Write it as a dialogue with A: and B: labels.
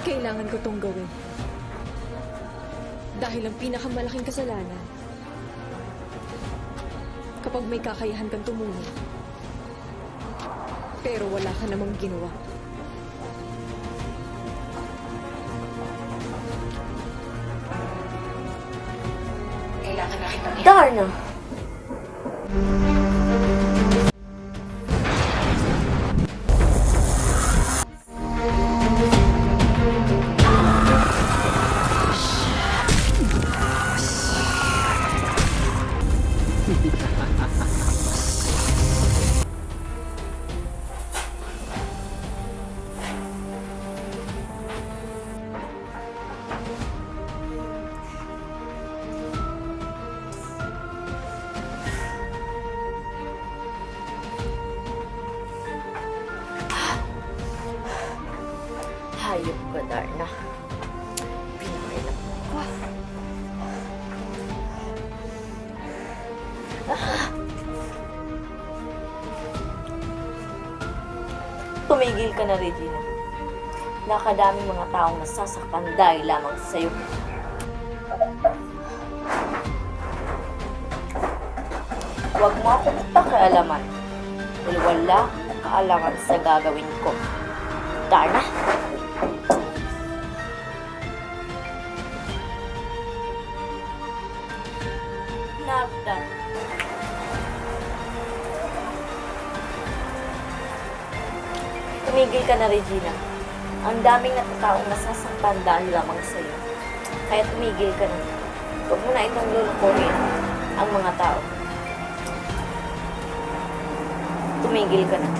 A: Kailangan ko tong gawin. Dahil ang pinakamalaking kasalanan, kapag may kakayahan kang tumulong, pero wala ka namang ginawa. Kailangan na kitang
B: Darna! Hayop ka, Darna. Pinakailan ko. Tumigil ka na, Regina. Nakadaming mga taong nasasaktan dahil lamang sa'yo. Huwag mo akong pakialaman dahil wala akong kaalaman sa gagawin ko. Darna! Nafta. Tumigil ka na, Regina. Ang daming natataong nasasaktan dahil lamang sa'yo. Kaya tumigil ka na. Huwag mo na itong lulukuhin ang mga tao. Tumigil ka na.